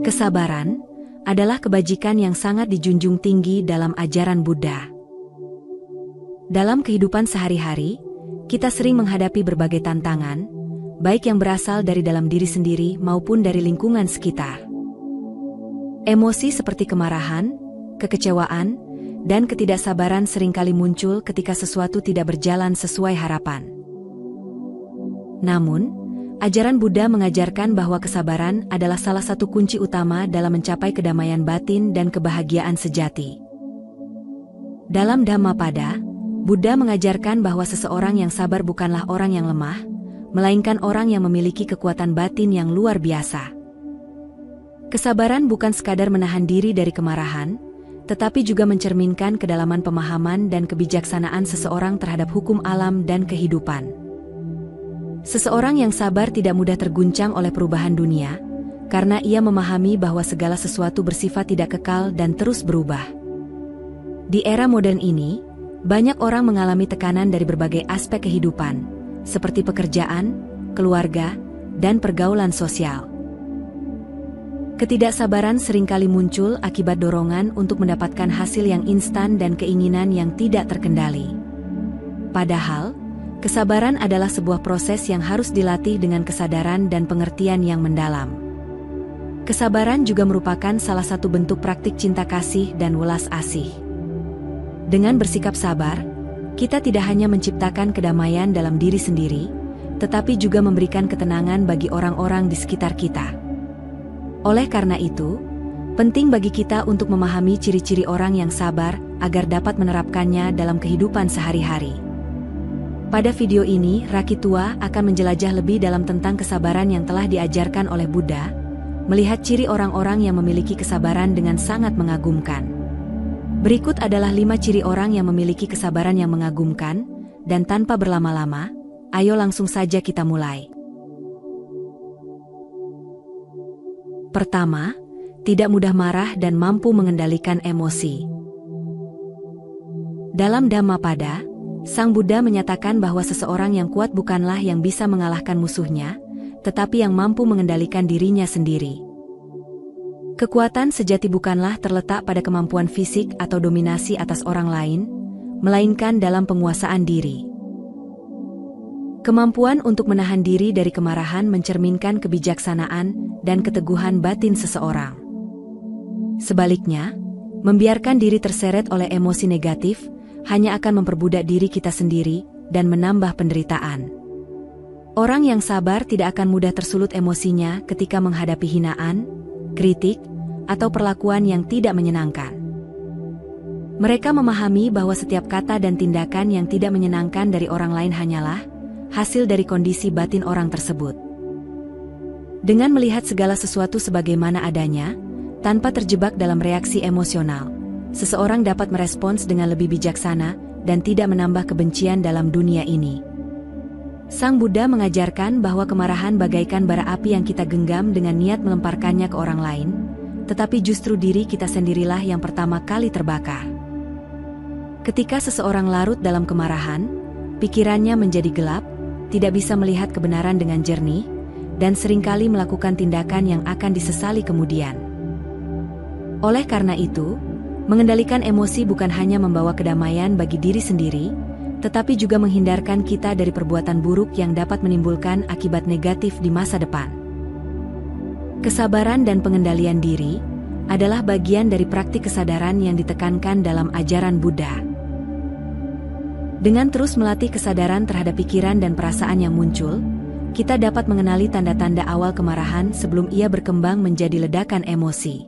Kesabaran adalah kebajikan yang sangat dijunjung tinggi dalam ajaran Buddha. Dalam kehidupan sehari-hari, kita sering menghadapi berbagai tantangan, baik yang berasal dari dalam diri sendiri maupun dari lingkungan sekitar. Emosi seperti kemarahan, kekecewaan, dan ketidaksabaran seringkali muncul ketika sesuatu tidak berjalan sesuai harapan. Namun, ajaran Buddha mengajarkan bahwa kesabaran adalah salah satu kunci utama dalam mencapai kedamaian batin dan kebahagiaan sejati. Dalam Dhammapada, Buddha mengajarkan bahwa seseorang yang sabar bukanlah orang yang lemah, melainkan orang yang memiliki kekuatan batin yang luar biasa. Kesabaran bukan sekadar menahan diri dari kemarahan, tetapi juga mencerminkan kedalaman pemahaman dan kebijaksanaan seseorang terhadap hukum alam dan kehidupan. Seseorang yang sabar tidak mudah terguncang oleh perubahan dunia, karena ia memahami bahwa segala sesuatu bersifat tidak kekal dan terus berubah. Di era modern ini, banyak orang mengalami tekanan dari berbagai aspek kehidupan, seperti pekerjaan, keluarga, dan pergaulan sosial. Ketidaksabaran seringkali muncul akibat dorongan untuk mendapatkan hasil yang instan dan keinginan yang tidak terkendali. Padahal, kesabaran adalah sebuah proses yang harus dilatih dengan kesadaran dan pengertian yang mendalam. Kesabaran juga merupakan salah satu bentuk praktik cinta kasih dan welas asih. Dengan bersikap sabar, kita tidak hanya menciptakan kedamaian dalam diri sendiri, tetapi juga memberikan ketenangan bagi orang-orang di sekitar kita. Oleh karena itu, penting bagi kita untuk memahami ciri-ciri orang yang sabar agar dapat menerapkannya dalam kehidupan sehari-hari. Pada video ini, Rakitua akan menjelajah lebih dalam tentang kesabaran yang telah diajarkan oleh Buddha, melihat ciri orang-orang yang memiliki kesabaran dengan sangat mengagumkan. Berikut adalah 5 ciri orang yang memiliki kesabaran yang mengagumkan, dan tanpa berlama-lama, ayo langsung saja kita mulai. Pertama, tidak mudah marah dan mampu mengendalikan emosi. Dalam Dhammapada, Sang Buddha menyatakan bahwa seseorang yang kuat bukanlah yang bisa mengalahkan musuhnya, tetapi yang mampu mengendalikan dirinya sendiri. Kekuatan sejati bukanlah terletak pada kemampuan fisik atau dominasi atas orang lain, melainkan dalam penguasaan diri. Kemampuan untuk menahan diri dari kemarahan mencerminkan kebijaksanaan dan keteguhan batin seseorang. Sebaliknya, membiarkan diri terseret oleh emosi negatif hanya akan memperbudak diri kita sendiri dan menambah penderitaan. Orang yang sabar tidak akan mudah tersulut emosinya ketika menghadapi hinaan, kritik, atau perlakuan yang tidak menyenangkan. Mereka memahami bahwa setiap kata dan tindakan yang tidak menyenangkan dari orang lain hanyalah hasil dari kondisi batin orang tersebut. Dengan melihat segala sesuatu sebagaimana adanya, tanpa terjebak dalam reaksi emosional, seseorang dapat merespons dengan lebih bijaksana dan tidak menambah kebencian dalam dunia ini. Sang Buddha mengajarkan bahwa kemarahan bagaikan bara api yang kita genggam dengan niat melemparkannya ke orang lain, tetapi justru diri kita sendirilah yang pertama kali terbakar. Ketika seseorang larut dalam kemarahan, pikirannya menjadi gelap, tidak bisa melihat kebenaran dengan jernih, dan seringkali melakukan tindakan yang akan disesali kemudian. Oleh karena itu, mengendalikan emosi bukan hanya membawa kedamaian bagi diri sendiri, tetapi juga menghindarkan kita dari perbuatan buruk yang dapat menimbulkan akibat negatif di masa depan. Kesabaran dan pengendalian diri adalah bagian dari praktik kesadaran yang ditekankan dalam ajaran Buddha. Dengan terus melatih kesadaran terhadap pikiran dan perasaan yang muncul, kita dapat mengenali tanda-tanda awal kemarahan sebelum ia berkembang menjadi ledakan emosi.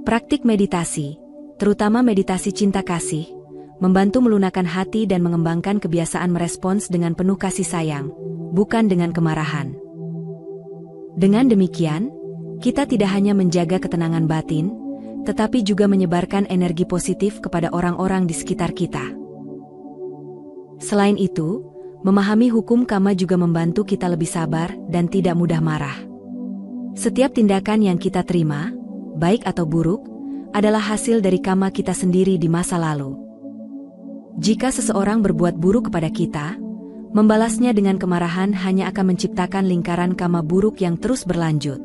Praktik meditasi, terutama meditasi cinta kasih, membantu melunakkan hati dan mengembangkan kebiasaan merespons dengan penuh kasih sayang, bukan dengan kemarahan. Dengan demikian, kita tidak hanya menjaga ketenangan batin, tetapi juga menyebarkan energi positif kepada orang-orang di sekitar kita. Selain itu, memahami hukum karma juga membantu kita lebih sabar dan tidak mudah marah. Setiap tindakan yang kita terima, baik atau buruk, adalah hasil dari karma kita sendiri di masa lalu. Jika seseorang berbuat buruk kepada kita, membalasnya dengan kemarahan hanya akan menciptakan lingkaran karma buruk yang terus berlanjut.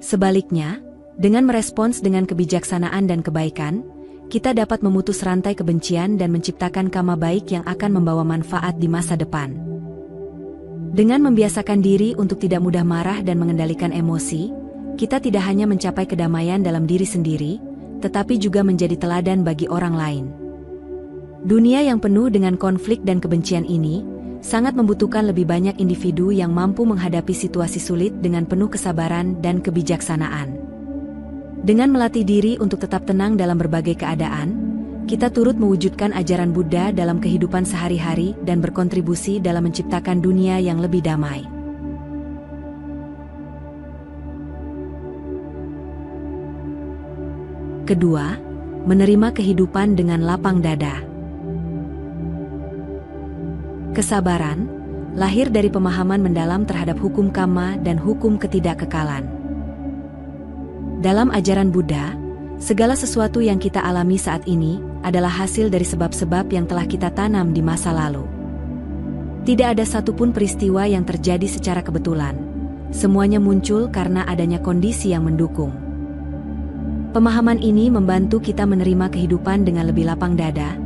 Sebaliknya, dengan merespons dengan kebijaksanaan dan kebaikan, kita dapat memutus rantai kebencian dan menciptakan karma baik yang akan membawa manfaat di masa depan. Dengan membiasakan diri untuk tidak mudah marah dan mengendalikan emosi, kita tidak hanya mencapai kedamaian dalam diri sendiri, tetapi juga menjadi teladan bagi orang lain. Dunia yang penuh dengan konflik dan kebencian ini sangat membutuhkan lebih banyak individu yang mampu menghadapi situasi sulit dengan penuh kesabaran dan kebijaksanaan. Dengan melatih diri untuk tetap tenang dalam berbagai keadaan, kita turut mewujudkan ajaran Buddha dalam kehidupan sehari-hari dan berkontribusi dalam menciptakan dunia yang lebih damai. Kedua, menerima kehidupan dengan lapang dada. Kesabaran lahir dari pemahaman mendalam terhadap hukum karma dan hukum ketidakkekalan. Dalam ajaran Buddha, segala sesuatu yang kita alami saat ini adalah hasil dari sebab-sebab yang telah kita tanam di masa lalu. Tidak ada satupun peristiwa yang terjadi secara kebetulan. Semuanya muncul karena adanya kondisi yang mendukung. Pemahaman ini membantu kita menerima kehidupan dengan lebih lapang dada,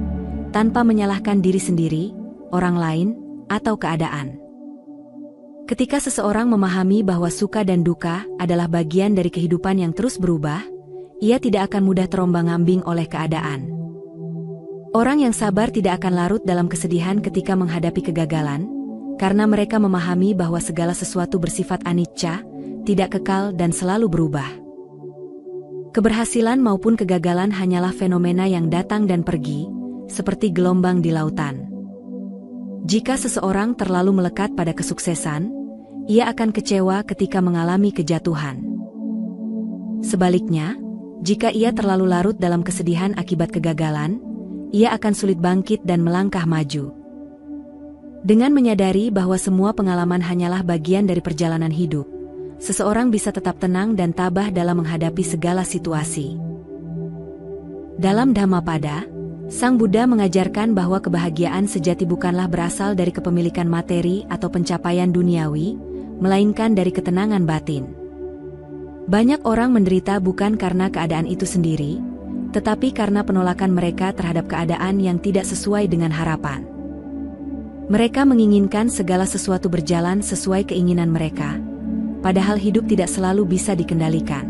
tanpa menyalahkan diri sendiri, orang lain, atau keadaan. Ketika seseorang memahami bahwa suka dan duka adalah bagian dari kehidupan yang terus berubah, ia tidak akan mudah terombang-ambing oleh keadaan. Orang yang sabar tidak akan larut dalam kesedihan ketika menghadapi kegagalan, karena mereka memahami bahwa segala sesuatu bersifat anicca, tidak kekal dan selalu berubah. Keberhasilan maupun kegagalan hanyalah fenomena yang datang dan pergi, seperti gelombang di lautan. Jika seseorang terlalu melekat pada kesuksesan, ia akan kecewa ketika mengalami kejatuhan. Sebaliknya, jika ia terlalu larut dalam kesedihan akibat kegagalan, ia akan sulit bangkit dan melangkah maju. Dengan menyadari bahwa semua pengalaman hanyalah bagian dari perjalanan hidup, seseorang bisa tetap tenang dan tabah dalam menghadapi segala situasi. Dalam Dhammapada, Sang Buddha mengajarkan bahwa kebahagiaan sejati bukanlah berasal dari kepemilikan materi atau pencapaian duniawi, melainkan dari ketenangan batin. Banyak orang menderita bukan karena keadaan itu sendiri, tetapi karena penolakan mereka terhadap keadaan yang tidak sesuai dengan harapan. Mereka menginginkan segala sesuatu berjalan sesuai keinginan mereka, padahal hidup tidak selalu bisa dikendalikan.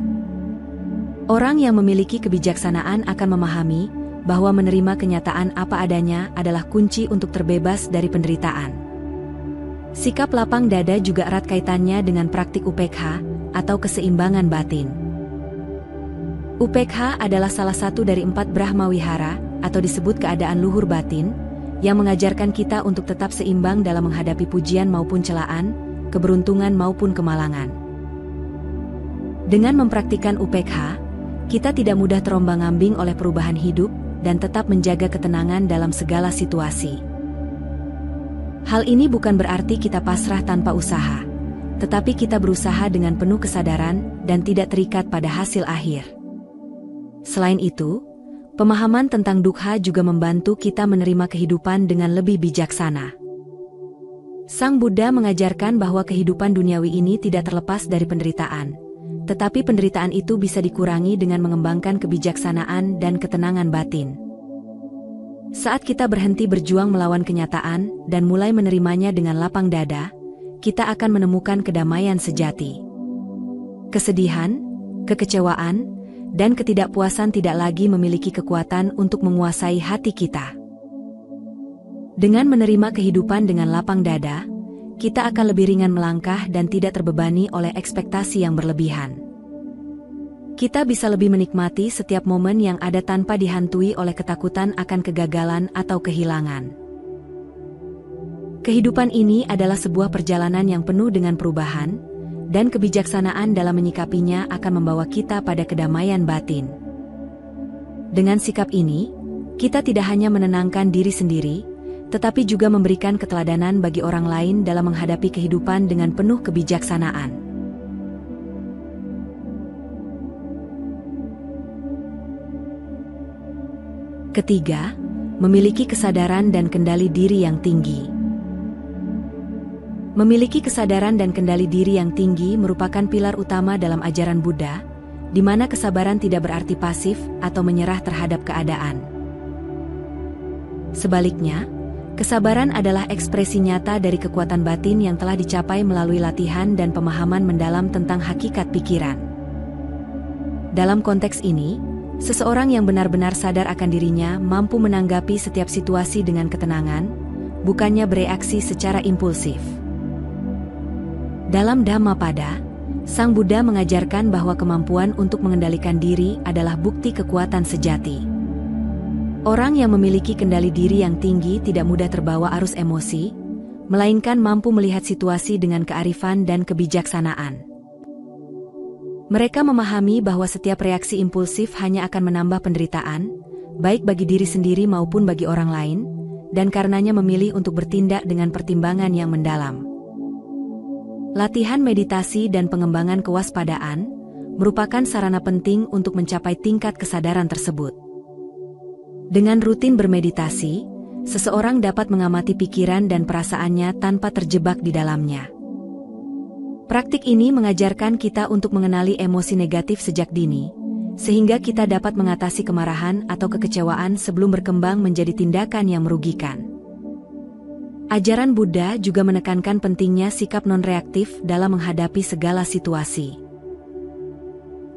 Orang yang memiliki kebijaksanaan akan memahami bahwa menerima kenyataan apa adanya adalah kunci untuk terbebas dari penderitaan. Sikap lapang dada juga erat kaitannya dengan praktik upekha, atau keseimbangan batin. Upekha adalah salah satu dari 4 Brahmawihara, atau disebut keadaan luhur batin, yang mengajarkan kita untuk tetap seimbang dalam menghadapi pujian maupun celaan, keberuntungan maupun kemalangan. Dengan mempraktikkan upekha, kita tidak mudah terombang-ambing oleh perubahan hidup, dan tetap menjaga ketenangan dalam segala situasi. Hal ini bukan berarti kita pasrah tanpa usaha, tetapi kita berusaha dengan penuh kesadaran dan tidak terikat pada hasil akhir. Selain itu, pemahaman tentang dukkha juga membantu kita menerima kehidupan dengan lebih bijaksana. Sang Buddha mengajarkan bahwa kehidupan duniawi ini tidak terlepas dari penderitaan, tetapi penderitaan itu bisa dikurangi dengan mengembangkan kebijaksanaan dan ketenangan batin. Saat kita berhenti berjuang melawan kenyataan dan mulai menerimanya dengan lapang dada, kita akan menemukan kedamaian sejati. Kesedihan, kekecewaan, dan ketidakpuasan tidak lagi memiliki kekuatan untuk menguasai hati kita. Dengan menerima kehidupan dengan lapang dada, kita akan lebih ringan melangkah dan tidak terbebani oleh ekspektasi yang berlebihan. Kita bisa lebih menikmati setiap momen yang ada tanpa dihantui oleh ketakutan akan kegagalan atau kehilangan. Kehidupan ini adalah sebuah perjalanan yang penuh dengan perubahan, dan kebijaksanaan dalam menyikapinya akan membawa kita pada kedamaian batin. Dengan sikap ini, kita tidak hanya menenangkan diri sendiri, tetapi juga memberikan keteladanan bagi orang lain dalam menghadapi kehidupan dengan penuh kebijaksanaan. Ketiga, memiliki kesadaran dan kendali diri yang tinggi. Memiliki kesadaran dan kendali diri yang tinggi merupakan pilar utama dalam ajaran Buddha, di mana kesabaran tidak berarti pasif atau menyerah terhadap keadaan. Sebaliknya, kesabaran adalah ekspresi nyata dari kekuatan batin yang telah dicapai melalui latihan dan pemahaman mendalam tentang hakikat pikiran. Dalam konteks ini, seseorang yang benar-benar sadar akan dirinya mampu menanggapi setiap situasi dengan ketenangan, bukannya bereaksi secara impulsif. Dalam Dhammapada, Sang Buddha mengajarkan bahwa kemampuan untuk mengendalikan diri adalah bukti kekuatan sejati. Orang yang memiliki kendali diri yang tinggi tidak mudah terbawa arus emosi, melainkan mampu melihat situasi dengan kearifan dan kebijaksanaan. Mereka memahami bahwa setiap reaksi impulsif hanya akan menambah penderitaan, baik bagi diri sendiri maupun bagi orang lain, dan karenanya memilih untuk bertindak dengan pertimbangan yang mendalam. Latihan meditasi dan pengembangan kewaspadaan merupakan sarana penting untuk mencapai tingkat kesadaran tersebut. Dengan rutin bermeditasi, seseorang dapat mengamati pikiran dan perasaannya tanpa terjebak di dalamnya. Praktik ini mengajarkan kita untuk mengenali emosi negatif sejak dini, sehingga kita dapat mengatasi kemarahan atau kekecewaan sebelum berkembang menjadi tindakan yang merugikan. Ajaran Buddha juga menekankan pentingnya sikap non-reaktif dalam menghadapi segala situasi.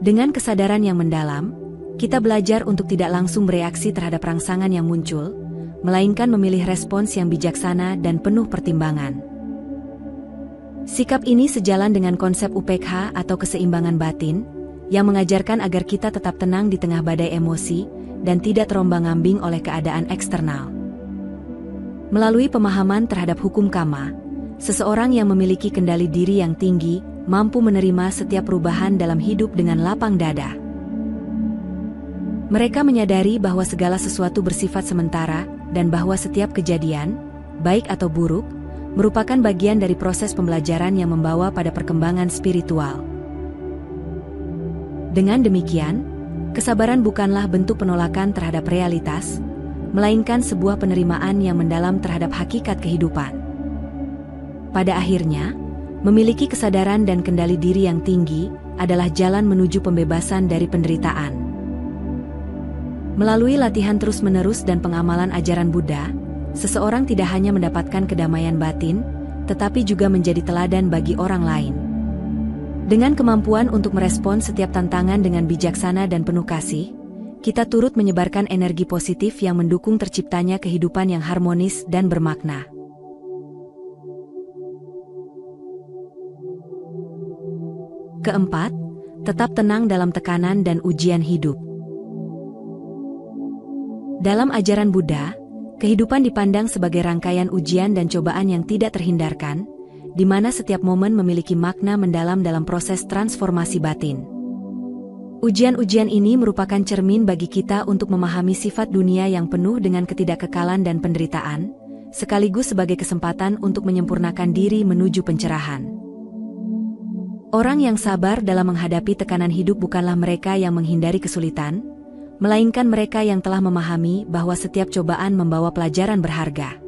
Dengan kesadaran yang mendalam, kita belajar untuk tidak langsung bereaksi terhadap rangsangan yang muncul, melainkan memilih respons yang bijaksana dan penuh pertimbangan. Sikap ini sejalan dengan konsep UPEKKHA atau keseimbangan batin, yang mengajarkan agar kita tetap tenang di tengah badai emosi dan tidak terombang-ambing oleh keadaan eksternal. Melalui pemahaman terhadap hukum karma, seseorang yang memiliki kendali diri yang tinggi mampu menerima setiap perubahan dalam hidup dengan lapang dada. Mereka menyadari bahwa segala sesuatu bersifat sementara dan bahwa setiap kejadian, baik atau buruk, merupakan bagian dari proses pembelajaran yang membawa pada perkembangan spiritual. Dengan demikian, kesabaran bukanlah bentuk penolakan terhadap realitas, melainkan sebuah penerimaan yang mendalam terhadap hakikat kehidupan. Pada akhirnya, memiliki kesadaran dan kendali diri yang tinggi adalah jalan menuju pembebasan dari penderitaan. Melalui latihan terus-menerus dan pengamalan ajaran Buddha, seseorang tidak hanya mendapatkan kedamaian batin, tetapi juga menjadi teladan bagi orang lain. Dengan kemampuan untuk merespons setiap tantangan dengan bijaksana dan penuh kasih, kita turut menyebarkan energi positif yang mendukung terciptanya kehidupan yang harmonis dan bermakna. Keempat, tetap tenang dalam tekanan dan ujian hidup. Dalam ajaran Buddha, kehidupan dipandang sebagai rangkaian ujian dan cobaan yang tidak terhindarkan, di mana setiap momen memiliki makna mendalam dalam proses transformasi batin. Ujian-ujian ini merupakan cermin bagi kita untuk memahami sifat dunia yang penuh dengan ketidakkekalan dan penderitaan, sekaligus sebagai kesempatan untuk menyempurnakan diri menuju pencerahan. Orang yang sabar dalam menghadapi tekanan hidup bukanlah mereka yang menghindari kesulitan, melainkan mereka yang telah memahami bahwa setiap cobaan membawa pelajaran berharga.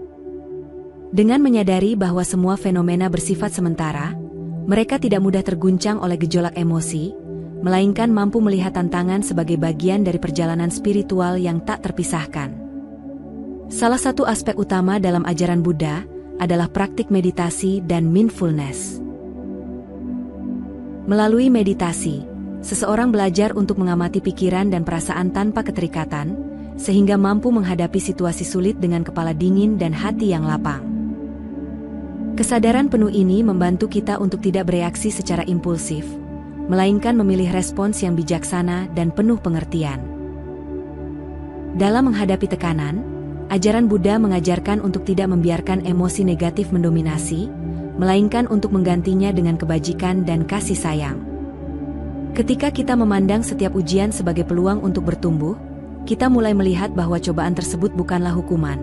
Dengan menyadari bahwa semua fenomena bersifat sementara, mereka tidak mudah terguncang oleh gejolak emosi, melainkan mampu melihat tantangan sebagai bagian dari perjalanan spiritual yang tak terpisahkan. Salah satu aspek utama dalam ajaran Buddha adalah praktik meditasi dan mindfulness. Melalui meditasi, seseorang belajar untuk mengamati pikiran dan perasaan tanpa keterikatan, sehingga mampu menghadapi situasi sulit dengan kepala dingin dan hati yang lapang. Kesadaran penuh ini membantu kita untuk tidak bereaksi secara impulsif, melainkan memilih respons yang bijaksana dan penuh pengertian. Dalam menghadapi tekanan, ajaran Buddha mengajarkan untuk tidak membiarkan emosi negatif mendominasi, melainkan untuk menggantinya dengan kebajikan dan kasih sayang. Ketika kita memandang setiap ujian sebagai peluang untuk bertumbuh, kita mulai melihat bahwa cobaan tersebut bukanlah hukuman,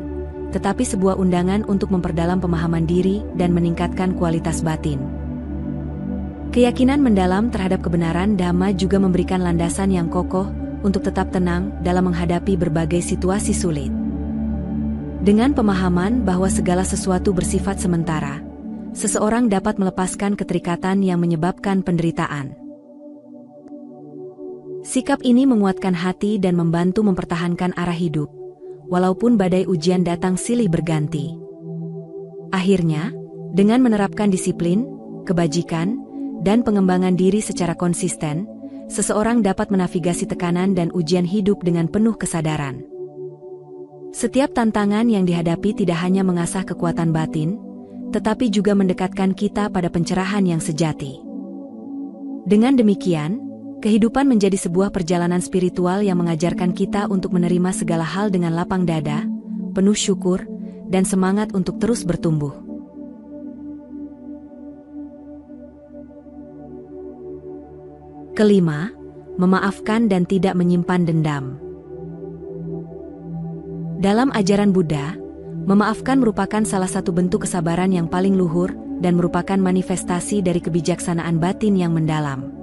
tetapi sebuah undangan untuk memperdalam pemahaman diri dan meningkatkan kualitas batin. Keyakinan mendalam terhadap kebenaran Dhamma juga memberikan landasan yang kokoh untuk tetap tenang dalam menghadapi berbagai situasi sulit. Dengan pemahaman bahwa segala sesuatu bersifat sementara, seseorang dapat melepaskan keterikatan yang menyebabkan penderitaan. Sikap ini menguatkan hati dan membantu mempertahankan arah hidup, walaupun badai ujian datang silih berganti. Akhirnya, dengan menerapkan disiplin, kebajikan, dan pengembangan diri secara konsisten, seseorang dapat menavigasi tekanan dan ujian hidup dengan penuh kesadaran. Setiap tantangan yang dihadapi tidak hanya mengasah kekuatan batin, tetapi juga mendekatkan kita pada pencerahan yang sejati. Dengan demikian, kehidupan menjadi sebuah perjalanan spiritual yang mengajarkan kita untuk menerima segala hal dengan lapang dada, penuh syukur, dan semangat untuk terus bertumbuh. Kelima, memaafkan dan tidak menyimpan dendam. Dalam ajaran Buddha, memaafkan merupakan salah satu bentuk kesabaran yang paling luhur dan merupakan manifestasi dari kebijaksanaan batin yang mendalam.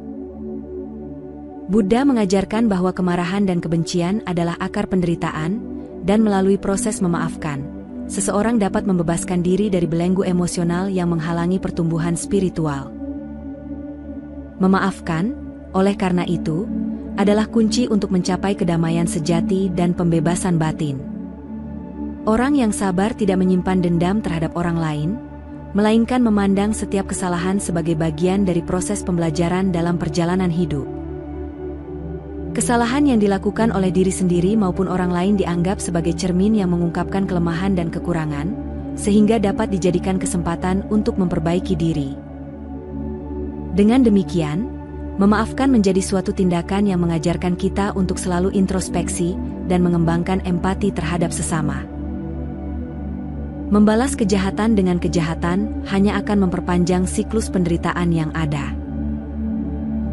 Buddha mengajarkan bahwa kemarahan dan kebencian adalah akar penderitaan, dan melalui proses memaafkan, seseorang dapat membebaskan diri dari belenggu emosional yang menghalangi pertumbuhan spiritual. Memaafkan, oleh karena itu, adalah kunci untuk mencapai kedamaian sejati dan pembebasan batin. Orang yang sabar tidak menyimpan dendam terhadap orang lain, melainkan memandang setiap kesalahan sebagai bagian dari proses pembelajaran dalam perjalanan hidup. Kesalahan yang dilakukan oleh diri sendiri maupun orang lain dianggap sebagai cermin yang mengungkapkan kelemahan dan kekurangan, sehingga dapat dijadikan kesempatan untuk memperbaiki diri. Dengan demikian, memaafkan menjadi suatu tindakan yang mengajarkan kita untuk selalu introspeksi dan mengembangkan empati terhadap sesama. Membalas kejahatan dengan kejahatan hanya akan memperpanjang siklus penderitaan yang ada.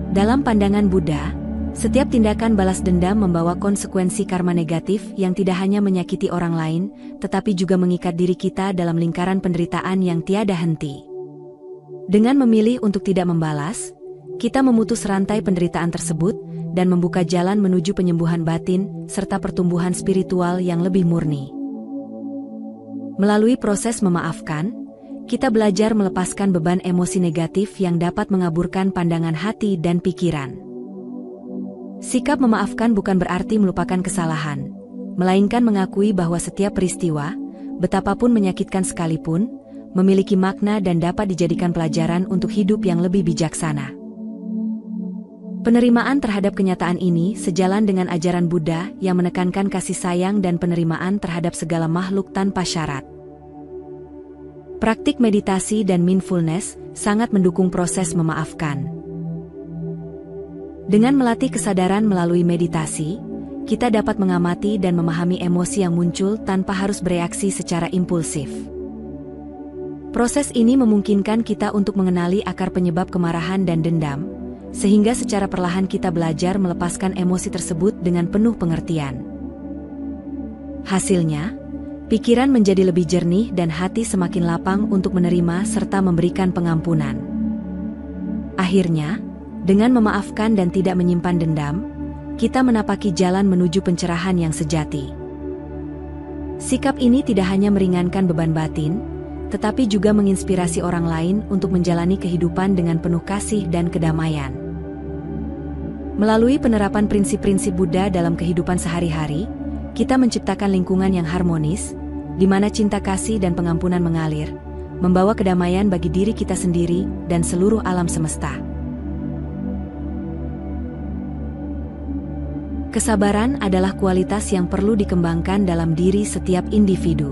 Dalam pandangan Buddha, setiap tindakan balas dendam membawa konsekuensi karma negatif yang tidak hanya menyakiti orang lain, tetapi juga mengikat diri kita dalam lingkaran penderitaan yang tiada henti. Dengan memilih untuk tidak membalas, kita memutus rantai penderitaan tersebut dan membuka jalan menuju penyembuhan batin serta pertumbuhan spiritual yang lebih murni. Melalui proses memaafkan, kita belajar melepaskan beban emosi negatif yang dapat mengaburkan pandangan hati dan pikiran. Sikap memaafkan bukan berarti melupakan kesalahan, melainkan mengakui bahwa setiap peristiwa, betapapun menyakitkan sekalipun, memiliki makna dan dapat dijadikan pelajaran untuk hidup yang lebih bijaksana. Penerimaan terhadap kenyataan ini sejalan dengan ajaran Buddha yang menekankan kasih sayang dan penerimaan terhadap segala makhluk tanpa syarat. Praktik meditasi dan mindfulness sangat mendukung proses memaafkan. Dengan melatih kesadaran melalui meditasi, kita dapat mengamati dan memahami emosi yang muncul tanpa harus bereaksi secara impulsif. Proses ini memungkinkan kita untuk mengenali akar penyebab kemarahan dan dendam, sehingga secara perlahan kita belajar melepaskan emosi tersebut dengan penuh pengertian. Hasilnya, pikiran menjadi lebih jernih dan hati semakin lapang untuk menerima serta memberikan pengampunan. Akhirnya, dengan memaafkan dan tidak menyimpan dendam, kita menapaki jalan menuju pencerahan yang sejati. Sikap ini tidak hanya meringankan beban batin, tetapi juga menginspirasi orang lain untuk menjalani kehidupan dengan penuh kasih dan kedamaian. Melalui penerapan prinsip-prinsip Buddha dalam kehidupan sehari-hari, kita menciptakan lingkungan yang harmonis, di mana cinta kasih dan pengampunan mengalir, membawa kedamaian bagi diri kita sendiri dan seluruh alam semesta. Kesabaran adalah kualitas yang perlu dikembangkan dalam diri setiap individu.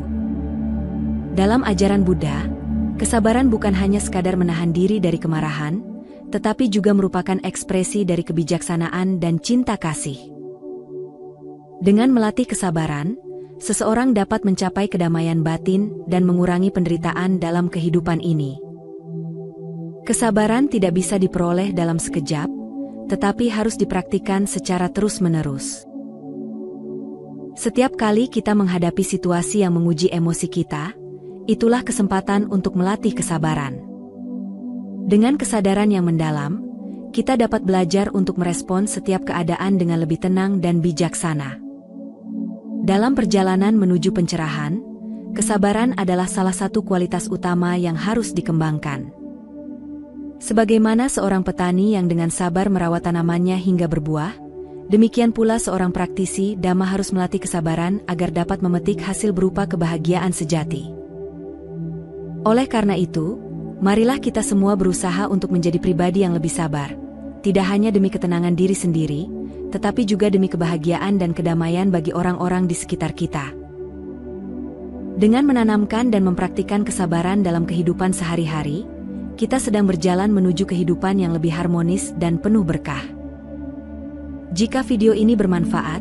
Dalam ajaran Buddha, kesabaran bukan hanya sekadar menahan diri dari kemarahan, tetapi juga merupakan ekspresi dari kebijaksanaan dan cinta kasih. Dengan melatih kesabaran, seseorang dapat mencapai kedamaian batin dan mengurangi penderitaan dalam kehidupan ini. Kesabaran tidak bisa diperoleh dalam sekejap, tetapi harus dipraktikkan secara terus-menerus. Setiap kali kita menghadapi situasi yang menguji emosi kita, itulah kesempatan untuk melatih kesabaran. Dengan kesadaran yang mendalam, kita dapat belajar untuk merespons setiap keadaan dengan lebih tenang dan bijaksana. Dalam perjalanan menuju pencerahan, kesabaran adalah salah satu kualitas utama yang harus dikembangkan. Sebagaimana seorang petani yang dengan sabar merawat tanamannya hingga berbuah, demikian pula seorang praktisi dhamma harus melatih kesabaran agar dapat memetik hasil berupa kebahagiaan sejati. Oleh karena itu, marilah kita semua berusaha untuk menjadi pribadi yang lebih sabar, tidak hanya demi ketenangan diri sendiri, tetapi juga demi kebahagiaan dan kedamaian bagi orang-orang di sekitar kita. Dengan menanamkan dan mempraktikkan kesabaran dalam kehidupan sehari-hari, kita sedang berjalan menuju kehidupan yang lebih harmonis dan penuh berkah. Jika video ini bermanfaat,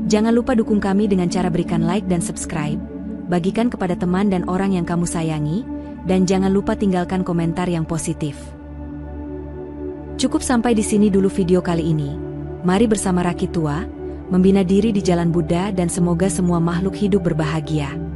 jangan lupa dukung kami dengan cara berikan like dan subscribe, bagikan kepada teman dan orang yang kamu sayangi, dan jangan lupa tinggalkan komentar yang positif. Cukup sampai di sini dulu video kali ini. Mari bersama Rakitua, membina diri di jalan Buddha dan semoga semua makhluk hidup berbahagia.